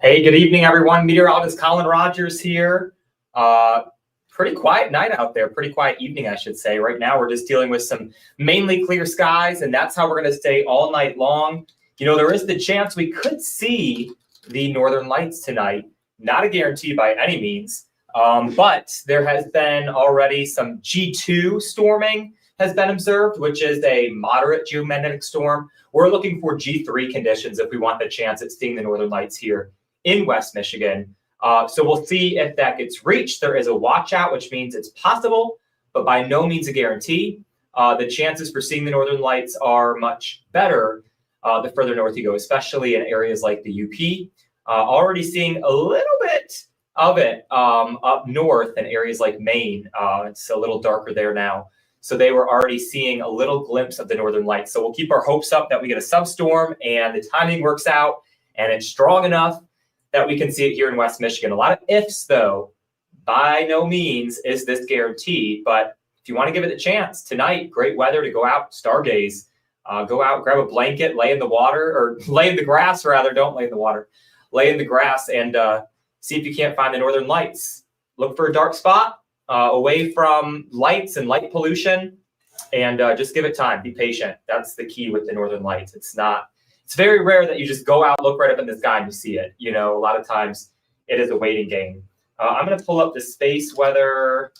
Hey, good evening, everyone. Meteorologist Collin Rogers here. Pretty quiet night out there, pretty quiet evening, I should say. Right now, we're just dealing with some mainly clear skies, and that's how we're going to stay all night long. You know, there is the chance we could see the northern lights tonight. Not a guarantee by any means, but there has been already some G2 storming has been observed, which is a moderate geomagnetic storm. We're looking for G3 conditions if we want the chance at seeing the northern lights here in West Michigan. So we'll see if that gets reached. There is a watch out, which means it's possible, but by no means a guarantee. The chances for seeing the northern lights are much better the further north you go, especially in areas like the UP. Already seeing a little bit of it up north in areas like Maine. It's a little darker there now. So they were already seeing a little glimpse of the northern lights. So we'll keep our hopes up that we get a substorm and the timing works out and it's strong enough that we can see it here in West Michigan. A lot of ifs, though. By no means is this guaranteed, but if you want to give it a chance, tonight, great weather to go out, stargaze. Go out, grab a blanket, lay in the water, or lay in the grass, rather. Don't lay in the water. Lay in the grass and see if you can't find the northern lights. Look for a dark spot away from lights and light pollution, and just give it time. Be patient. That's the key with the northern lights. It's very rare that you just go out, look right up in the sky, and you see it. You know, a lot of times it is a waiting game. I'm going to pull up the Space Weather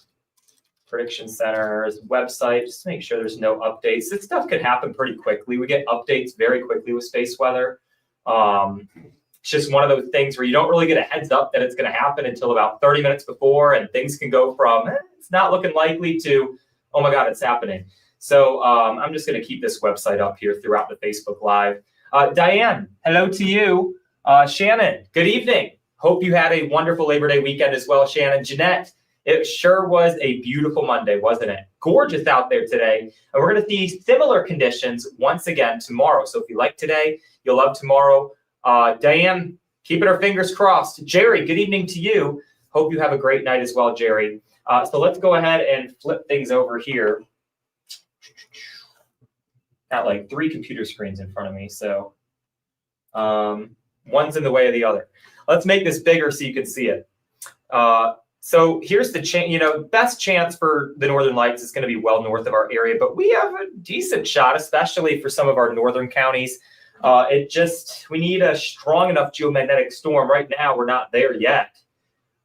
Prediction Center's website just to make sure there's no updates. This stuff can happen pretty quickly. We get updates very quickly with space weather. It's just one of those things where you don't really get a heads up that it's going to happen until about 30 minutes before, and things can go from it's not looking likely to, oh my God, it's happening. So I'm just going to keep this website up here throughout the Facebook Live. Diane, hello to you. Shannon, good evening. Hope you had a wonderful Labor Day weekend as well, Shannon. Jeanette, it sure was a beautiful Monday, wasn't it? Gorgeous out there today. And we're going to see similar conditions once again tomorrow. So if you like today, you'll love tomorrow. Diane, keeping our fingers crossed. Jerry, good evening to you. Hope you have a great night as well, Jerry. So let's go ahead and flip things over here. Got like 3 computer screens in front of me, so one's in the way of the other. Let's make this bigger so you can see it. So here's the best chance for the northern lights is going to be well north of our area, but we have a decent shot, especially for some of our northern counties. We need a strong enough geomagnetic storm. Right now, we're not there yet.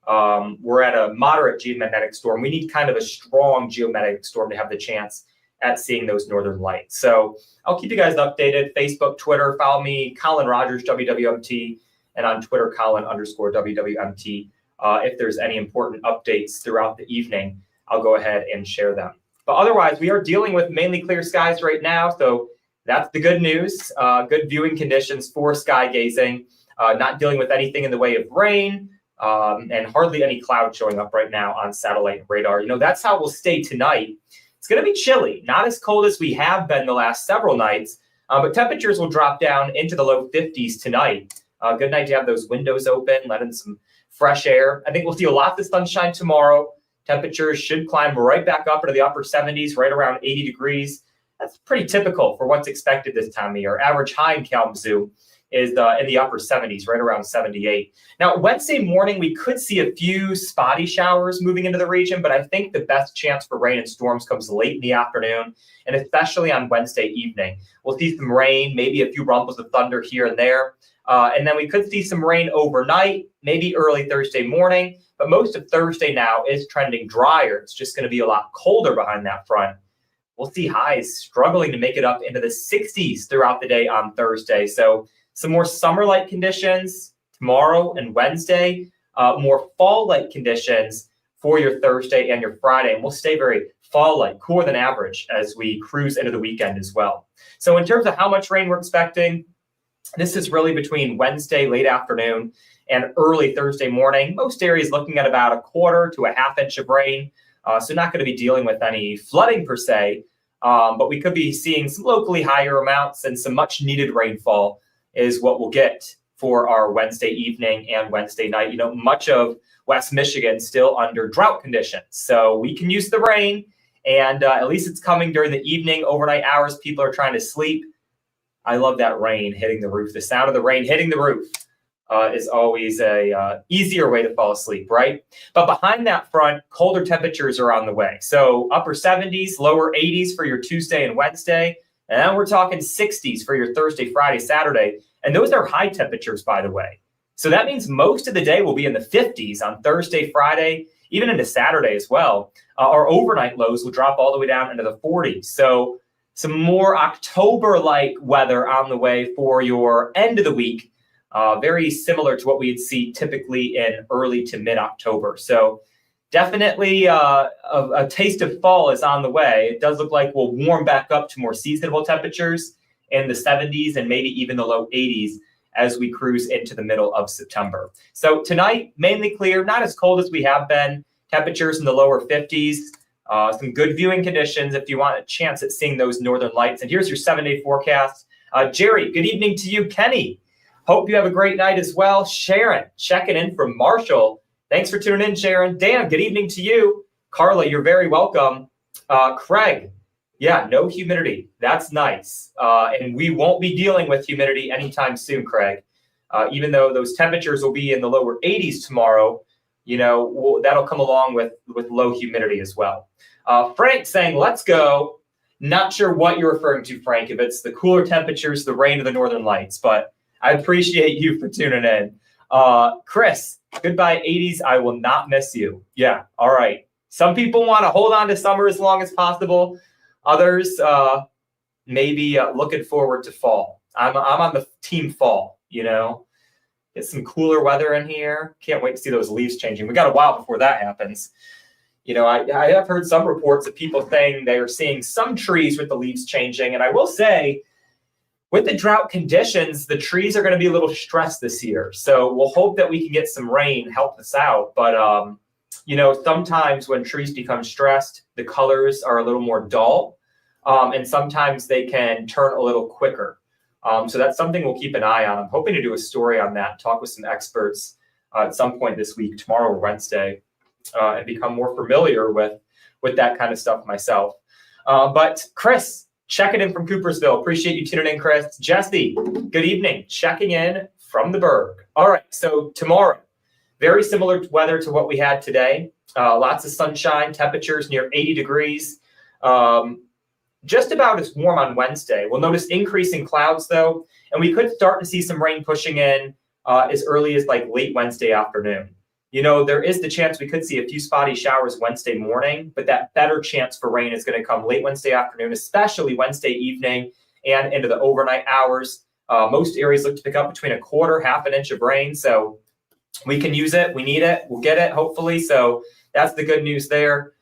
We're at a moderate geomagnetic storm. We need kind of a strong geomagnetic storm to have the chance at seeing those northern lights. So I'll keep you guys updated. Facebook, Twitter, follow me, Collin Rogers, WWMT, and on Twitter, Collin_WWMT. If there's any important updates throughout the evening, I'll go ahead and share them. But otherwise, we are dealing with mainly clear skies right now. So that's the good news. Good viewing conditions for sky gazing. Not dealing with anything in the way of rain and hardly any cloud showing up right now on satellite radar. You know, that's how we'll stay tonight. It's going to be chilly, not as cold as we have been the last several nights, but temperatures will drop down into the low 50s tonight. Good night to have those windows open, let in some fresh air. I think we'll see a lot of sunshine tomorrow. Temperatures should climb right back up into the upper 70s, right around 80 degrees. That's pretty typical for what's expected this time of year. Average high in Kalamazoo is in the upper 70s, right around 78. Now, Wednesday morning, we could see a few spotty showers moving into the region, but I think the best chance for rain and storms comes late in the afternoon, and especially on Wednesday evening. We'll see some rain, maybe a few rumbles of thunder here and there, and then we could see some rain overnight, maybe early Thursday morning, but most of Thursday now is trending drier. It's just going to be a lot colder behind that front. We'll see highs struggling to make it up into the 60s throughout the day on Thursday. So some more summer-like conditions tomorrow and Wednesday, more fall-like conditions for your Thursday and your Friday. And we'll stay very fall-like, cooler than average as we cruise into the weekend as well. So in terms of how much rain we're expecting, this is really between Wednesday, late afternoon, and early Thursday morning. Most areas looking at about 1/4 to 1/2 inch of rain. So not going to be dealing with any flooding per se, but we could be seeing some locally higher amounts and some much needed rainfall is what we'll get for our Wednesday evening and Wednesday night. You know, much of West Michigan still under drought conditions. So we can use the rain, and at least it's coming during the evening, overnight hours. People are trying to sleep. I love that rain hitting the roof. The sound of the rain hitting the roof is always a easier way to fall asleep, right? But behind that front, colder temperatures are on the way. So upper 70s, lower 80s for your Tuesday and Wednesday. And then we're talking 60s for your Thursday, Friday, Saturday. And those are high temperatures, by the way. So that means most of the day will be in the 50s on Thursday, Friday, even into Saturday as well. Our overnight lows will drop all the way down into the 40s. So some more October-like weather on the way for your end of the week. Very similar to what we'd see typically in early to mid-October. So definitely a taste of fall is on the way. It does look like we'll warm back up to more seasonable temperatures in the 70s and maybe even the low 80s as we cruise into the middle of September. So tonight, mainly clear, not as cold as we have been. Temperatures in the lower 50s. Some good viewing conditions if you want a chance at seeing those northern lights. And here's your 7-day forecast. Jerry, good evening to you. Kenny, hope you have a great night as well. Sharon, checking in from Marshall. Thanks for tuning in, Sharon. Dan, good evening to you. Carla, you're very welcome. Craig, yeah, no humidity. That's nice. And we won't be dealing with humidity anytime soon, Craig. Even though those temperatures will be in the lower 80s tomorrow, that'll come along with low humidity as well. Frank saying, let's go. Not sure what you're referring to, Frank, if it's the cooler temperatures, the rain, or the northern lights, but I appreciate you for tuning in. Chris, goodbye 80s. I will not miss you. Yeah, all right. Some people want to hold on to summer as long as possible. Others maybe looking forward to fall. I'm on the team fall, Get some cooler weather in here. Can't wait to see those leaves changing. We got a while before that happens. I have heard some reports of people saying they are seeing some trees with the leaves changing. And I will say, with the drought conditions, the trees are going to be a little stressed this year. So we'll hope that we can get some rain, help us out. But, sometimes when trees become stressed, the colors are a little more dull. And sometimes they can turn a little quicker. So that's something we'll keep an eye on. I'm hoping to do a story on that, talk with some experts at some point this week, tomorrow or Wednesday, and become more familiar with that kind of stuff myself. But Chris, checking in from Coopersville. Appreciate you tuning in, Chris. Jesse, good evening. Checking in from the Berg. All right, so tomorrow, very similar weather to what we had today. Lots of sunshine, temperatures near 80 degrees. Just about as warm on Wednesday. We'll notice increasing clouds, though, and we could start to see some rain pushing in as early as late Wednesday afternoon. There is the chance we could see a few spotty showers Wednesday morning, but that better chance for rain is going to come late Wednesday afternoon, especially Wednesday evening and into the overnight hours. Most areas look to pick up between a quarter, half an inch of rain, so we can use it. We need it. We'll get it, hopefully. So that's the good news there.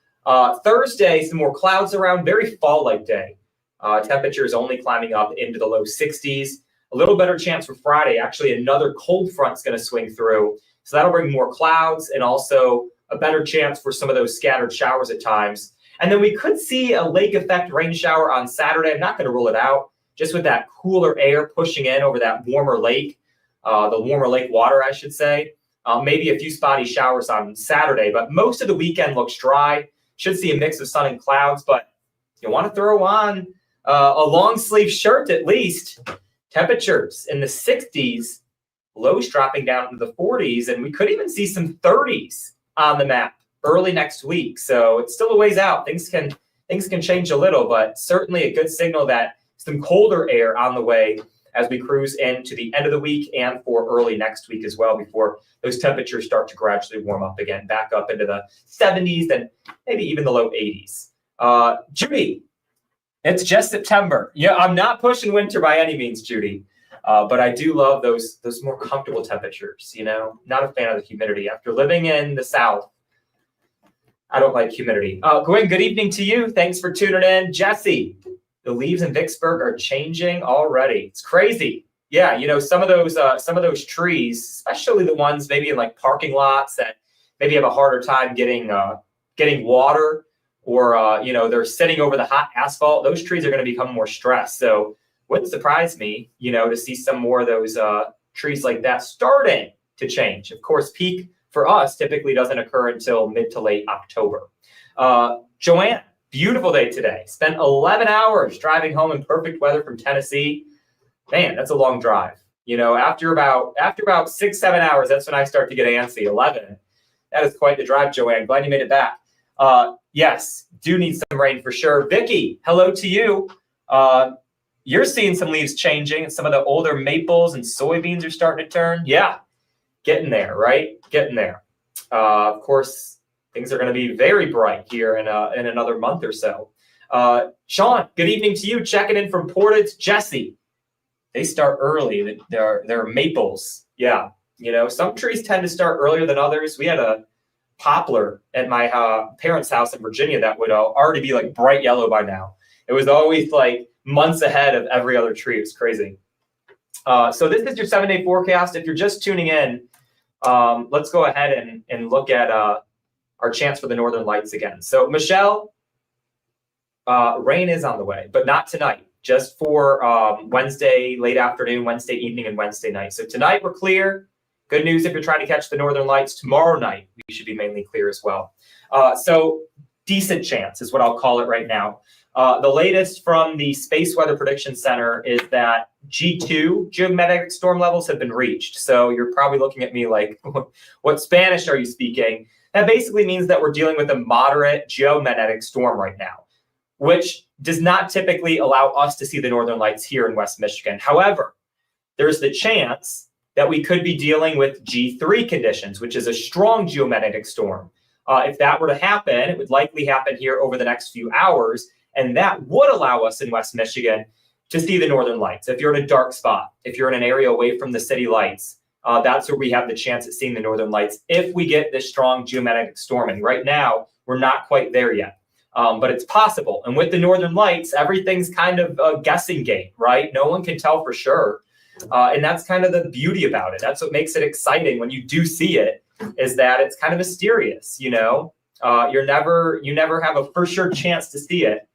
Thursday, some more clouds around, very fall-like day. Temperatures only climbing up into the low 60s. A little better chance for Friday. Actually, another cold front's going to swing through. So that'll bring more clouds and also a better chance for some of those scattered showers at times. And then we could see a lake effect rain shower on Saturday. I'm not going to rule it out. Just with that cooler air pushing in over that warmer lake, the warmer lake water, I should say. Maybe a few spotty showers on Saturday, but most of the weekend looks dry. Should see a mix of sun and clouds, but you want to throw on a long sleeve shirt at least. Temperatures in the 60s, lows dropping down to the 40s, and we could even see some 30s on the map early next week. So it's still a ways out. Things can change a little, but certainly a good signal that some colder air on the way as we cruise into the end of the week and for early next week as well, before those temperatures start to gradually warm up again, back up into the 70s and maybe even the low 80s. Judy, it's just September. Yeah, I'm not pushing winter by any means, Judy, but I do love those more comfortable temperatures. Not a fan of the humidity. After living in the South, I don't like humidity. Gwen, good evening to you. Thanks for tuning in. Jesse, the leaves in Vicksburg are changing already. It's crazy. Yeah, some of those trees, especially the ones maybe in parking lots that maybe have a harder time getting water, or they're sitting over the hot asphalt. Those trees are going to become more stressed. So wouldn't surprise me, to see some more of those trees like that starting to change. Of course, peak for us typically doesn't occur until mid to late October. Joanne, beautiful day today. Spent 11 hours driving home in perfect weather from Tennessee. man, that's a long drive. You know, after about 6-7 hours, that's when I start to get antsy. 11, that is quite the drive, Joanne. Glad you made it back. Yes, do need some rain for sure. Vicky, hello to you. You're seeing some leaves changing, and some of the older maples and soybeans are starting to turn. Yeah, getting there, right? Getting there. Of course, things are going to be very bright here in another month or so. Sean, good evening to you. Checking in from Portage. Jesse, they start early. They're maples. Yeah, you know, some trees tend to start earlier than others. We had a poplar at my parents' house in Virginia that would already be like bright yellow by now. It was always like months ahead of every other tree. It was crazy. So this is your 7-day forecast. If you're just tuning in, let's go ahead and look at our chance for the northern lights again. So Michelle, rain is on the way, but not tonight, just for Wednesday late afternoon, Wednesday evening, and Wednesday night. So tonight we're clear. Good news if you're trying to catch the northern lights. Tomorrow night, we should be mainly clear as well. So decent chance is what I'll call it right now. The latest from the Space Weather Prediction Center is that G2 geomagnetic storm levels have been reached. So you're probably looking at me like, what Spanish are you speaking? That basically means that we're dealing with a moderate geomagnetic storm right now, which does not typically allow us to see the northern lights here in West Michigan. However, there's the chance that we could be dealing with G3 conditions, which is a strong geomagnetic storm. If that were to happen, it would likely happen here over the next few hours. And that would allow us in West Michigan to see the northern lights. If you're in a dark spot, if you're in an area away from the city lights, that's where we have the chance at seeing the northern lights if we get this strong geomagnetic storming. Right now, we're not quite there yet, but it's possible. And with the northern lights, everything's kind of a guessing game, right? No one can tell for sure. And that's kind of the beauty about it. That's what makes it exciting when you do see it, is that it's kind of mysterious, you know? You never have a for sure chance to see it.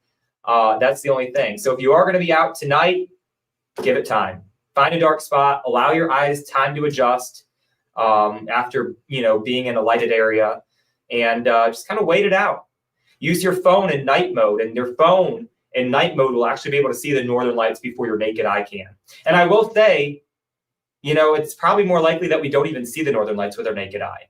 That's the only thing. So if you are going to be out tonight, give it time. Find a dark spot. Allow your eyes time to adjust after being in a lighted area, and just kind of wait it out. Use your phone in night mode, and your phone in night mode will actually be able to see the northern lights before your naked eye can. And I will say, it's probably more likely that we don't even see the northern lights with our naked eye.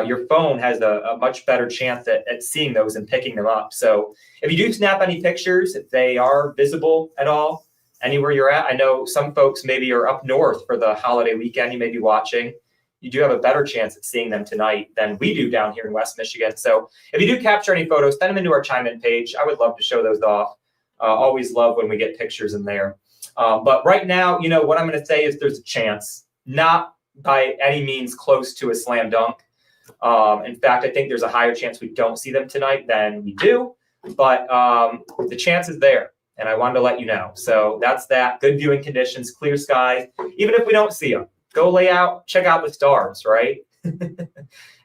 Your phone has a much better chance at seeing those and picking them up. So if you do snap any pictures, if they are visible at all, anywhere you're at, I know some folks maybe are up north for the holiday weekend you may be watching. You do have a better chance at seeing them tonight than we do down here in West Michigan. So if you do capture any photos, send them into our chime-in page. I would love to show those off. Always love when we get pictures in there. But right now, what I'm going to say is there's a chance, not by any means close to a slam dunk. In fact, I think there's a higher chance we don't see them tonight than we do, but the chance is there, and I wanted to let you know. So that's that. Good viewing conditions, clear skies. Even if we don't see them, go lay out, check out the stars, right?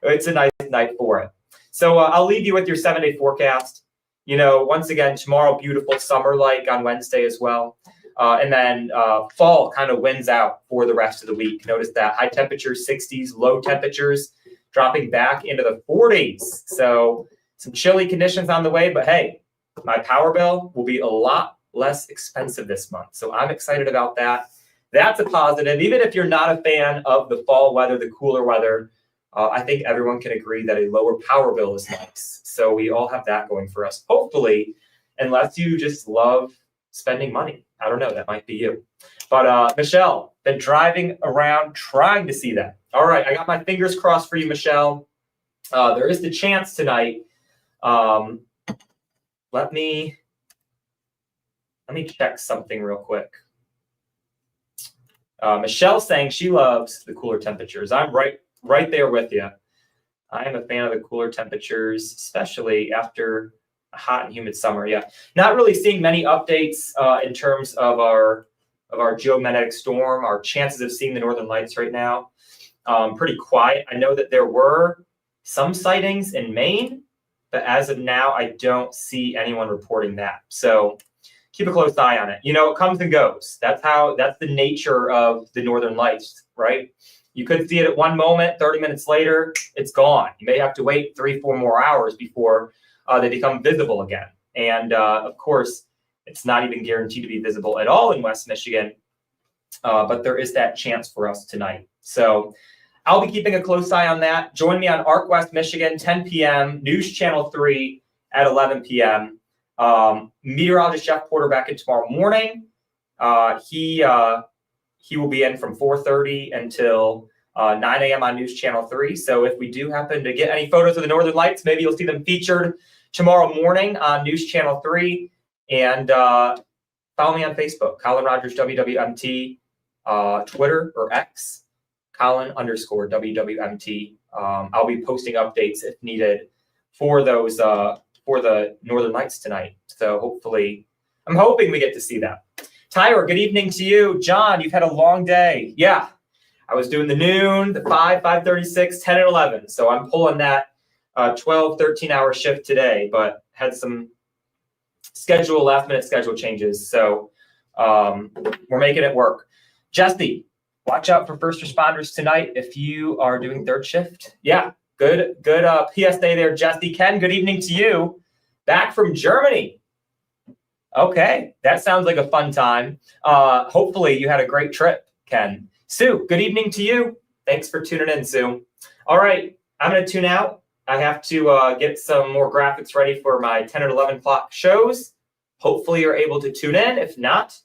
It's a nice night for it. So I'll leave you with your 7-day forecast. Once again, tomorrow, beautiful summer-like on Wednesday as well. And then fall kind of wins out for the rest of the week. Notice that high temperatures, 60s, low temperatures, dropping back into the 40s. So some chilly conditions on the way, but hey, my power bill will be a lot less expensive this month. So I'm excited about that. That's a positive. Even if you're not a fan of the fall weather, the cooler weather, I think everyone can agree that a lower power bill is nice. So we all have that going for us. Hopefully, unless you just love spending money. I don't know, that might be you. But Michelle, been driving around trying to see that. All right, I got my fingers crossed for you, Michelle. There is the chance tonight. Let me check something real quick. Michelle's saying she loves the cooler temperatures. I'm right there with you. I am a fan of the cooler temperatures, especially after a hot and humid summer. Yeah, not really seeing many updates in terms of our geomagnetic storm, our chances of seeing the northern lights right now. Pretty quiet. I know that there were some sightings in Maine, but as of now, I don't see anyone reporting that. So keep a close eye on it. It comes and goes. That's the nature of the northern lights, right? You could see it at one moment, 30 minutes later, it's gone. You may have to wait 3-4 more hours before they become visible again. And of course, it's not even guaranteed to be visible at all in West Michigan but there is that chance for us tonight. So I'll be keeping a close eye on that. Join me on Arc West Michigan, 10 p.m., News Channel 3 at 11 p.m. Meteorologist Jeff Porter back in tomorrow morning. He will be in from 4:30 until 9 a.m. on News Channel 3. So if we do happen to get any photos of the Northern Lights, maybe you'll see them featured tomorrow morning on News Channel 3. And follow me on Facebook, Collin Rogers WWMT, Twitter or X, Collin_WWMT. I'll be posting updates if needed for those for the Northern Lights tonight. So hopefully, I'm hoping we get to see that. Tyra, good evening to you. John, you've had a long day. Yeah, I was doing the noon, the 5:36, 10, and 11. So I'm pulling that 12, 13-hour shift today, but had some last-minute schedule changes. So we're making it work. Jesse, watch out for first responders tonight if you are doing third shift. Yeah, good PSA there, Jesse. Ken, good evening to you. Back from Germany. Okay, that sounds like a fun time. Hopefully you had a great trip, Ken. Sue, good evening to you. Thanks for tuning in, Sue. All right, I'm going to tune out. I have to get some more graphics ready for my 10 and 11 o'clock shows. Hopefully you're able to tune in. If not,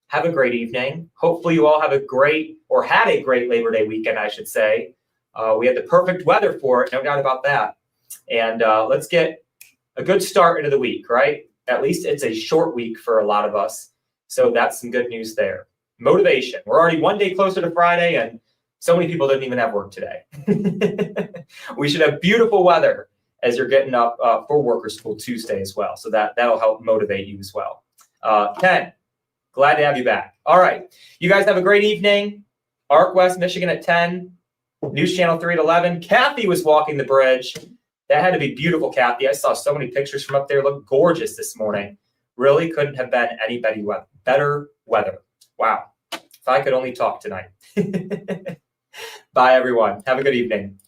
have a great evening. Hopefully you all have a great, or had a great Labor Day weekend, I should say. We had the perfect weather for it, no doubt about that. And let's get a good start into the week, right? At least it's a short week for a lot of us. So that's some good news there. Motivation. We're already one day closer to Friday, and so many people didn't even have work today. We should have beautiful weather as you're getting up for Worker School Tuesday as well. So that'll help motivate you as well. Ken, glad to have you back. All right. You guys have a great evening. Arc West Michigan at 10. News Channel 3 at 11. Kathy was walking the bridge. That had to be beautiful, Kathy. I saw so many pictures from up there. Looked gorgeous this morning. Really couldn't have been any better weather. Wow. If I could only talk tonight. Bye, everyone. Have a good evening.